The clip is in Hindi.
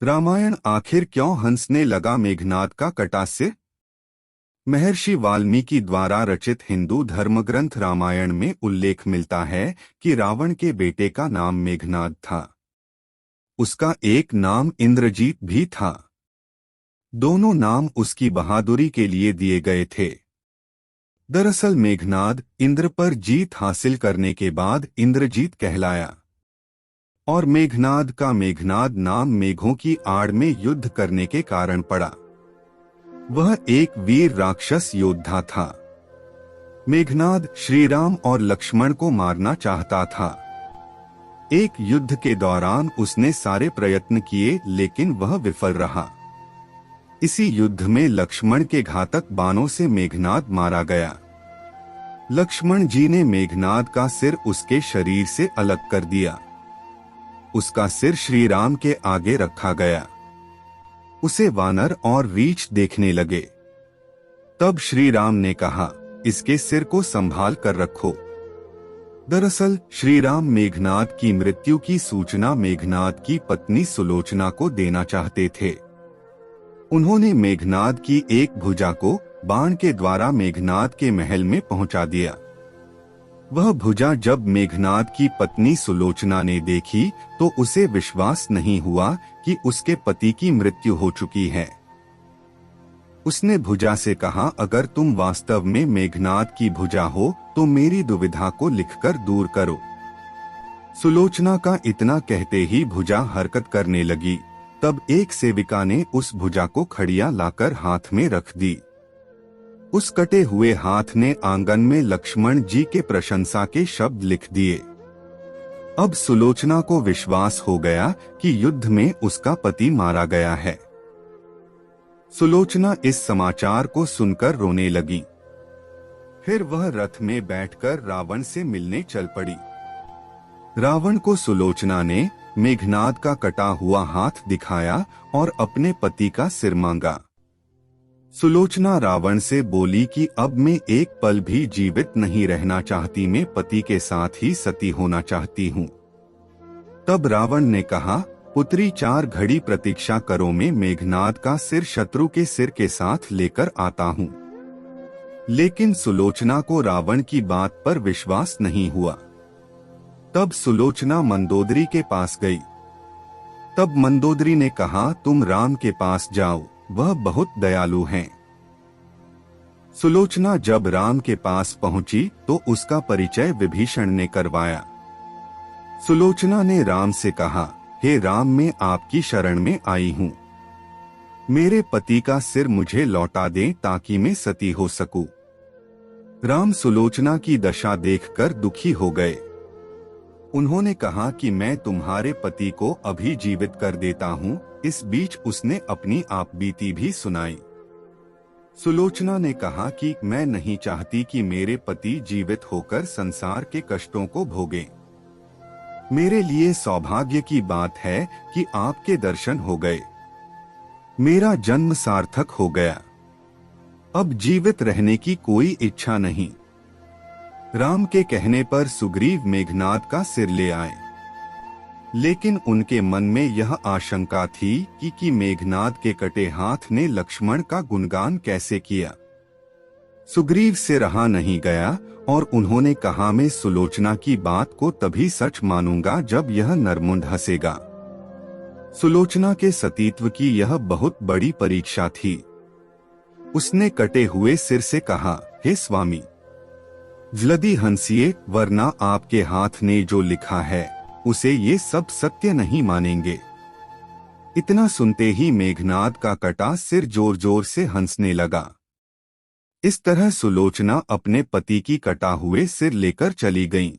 रामायण आखिर क्यों हंसने लगा मेघनाद का कटा सिर? महर्षि वाल्मीकि द्वारा रचित हिंदू धर्मग्रंथ रामायण में उल्लेख मिलता है कि रावण के बेटे का नाम मेघनाद था। उसका एक नाम इंद्रजीत भी था। दोनों नाम उसकी बहादुरी के लिए दिए गए थे। दरअसल मेघनाद इंद्र पर जीत हासिल करने के बाद इंद्रजीत कहलाया और मेघनाद का मेघनाद नाम मेघों की आड़ में युद्ध करने के कारण पड़ा। वह एक वीर राक्षस योद्धा था। मेघनाद श्रीराम और लक्ष्मण को मारना चाहता था। एक युद्ध के दौरान उसने सारे प्रयत्न किए लेकिन वह विफल रहा। इसी युद्ध में लक्ष्मण के घातक बाणों से मेघनाद मारा गया। लक्ष्मण जी ने मेघनाद का सिर उसके शरीर से अलग कर दिया। उसका सिर श्रीराम के आगे रखा गया। उसे वानर और रीछ देखने लगे। तब श्रीराम ने कहा, इसके सिर को संभाल कर रखो। दरअसल श्रीराम मेघनाद की मृत्यु की सूचना मेघनाद की पत्नी सुलोचना को देना चाहते थे। उन्होंने मेघनाद की एक भुजा को बाण के द्वारा मेघनाद के महल में पहुंचा दिया। वह भुजा जब मेघनाद की पत्नी सुलोचना ने देखी तो उसे विश्वास नहीं हुआ कि उसके पति की मृत्यु हो चुकी है। उसने भुजा से कहा, अगर तुम वास्तव में मेघनाद की भुजा हो तो मेरी दुविधा को लिखकर दूर करो। सुलोचना का इतना कहते ही भुजा हरकत करने लगी। तब एक सेविका ने उस भुजा को खड़िया लाकर हाथ में रख दी। उस कटे हुए हाथ ने आंगन में लक्ष्मण जी के प्रशंसा के शब्द लिख दिए। अब सुलोचना को विश्वास हो गया कि युद्ध में उसका पति मारा गया है। सुलोचना इस समाचार को सुनकर रोने लगी। फिर वह रथ में बैठकर रावण से मिलने चल पड़ी। रावण को सुलोचना ने मेघनाद का कटा हुआ हाथ दिखाया और अपने पति का सिर मांगा। सुलोचना रावण से बोली कि अब मैं एक पल भी जीवित नहीं रहना चाहती, मैं पति के साथ ही सती होना चाहती हूँ। तब रावण ने कहा, पुत्री 4 घड़ी प्रतीक्षा करो, मैं मेघनाद का सिर शत्रु के सिर के साथ लेकर आता हूँ। लेकिन सुलोचना को रावण की बात पर विश्वास नहीं हुआ। तब सुलोचना मंदोदरी के पास गई। तब मंदोदरी ने कहा, तुम राम के पास जाओ, वह बहुत दयालु हैं। सुलोचना जब राम के पास पहुंची तो उसका परिचय विभीषण ने करवाया। सुलोचना ने राम से कहा, हे राम, मैं आपकी शरण में आई हूँ। मेरे पति का सिर मुझे लौटा दें ताकि मैं सती हो सकूं। राम सुलोचना की दशा देखकर दुखी हो गए। उन्होंने कहा कि मैं तुम्हारे पति को अभी जीवित कर देता हूँ। इस बीच उसने अपनी आपबीती भी सुनाई। सुलोचना ने कहा कि मैं नहीं चाहती कि मेरे पति जीवित होकर संसार के कष्टों को भोगें। मेरे लिए सौभाग्य की बात है कि आपके दर्शन हो गए। मेरा जन्म सार्थक हो गया। अब जीवित रहने की कोई इच्छा नहीं। राम के कहने पर सुग्रीव मेघनाद का सिर ले आए। लेकिन उनके मन में यह आशंका थी कि मेघनाद के कटे हाथ ने लक्ष्मण का गुणगान कैसे किया। सुग्रीव से रहा नहीं गया और उन्होंने कहा, मैं सुलोचना की बात को तभी सच मानूंगा जब यह नरमुंड हंसेगा। सुलोचना के सतीत्व की यह बहुत बड़ी परीक्षा थी। उसने कटे हुए सिर से कहा, हे स्वामी, जल्दी हंसिए, वरना आपके हाथ ने जो लिखा है उसे ये सब सत्य नहीं मानेंगे। इतना सुनते ही मेघनाद का कटा सिर जोर जोर से हंसने लगा। इस तरह सुलोचना अपने पति की कटा हुए सिर लेकर चली गईं।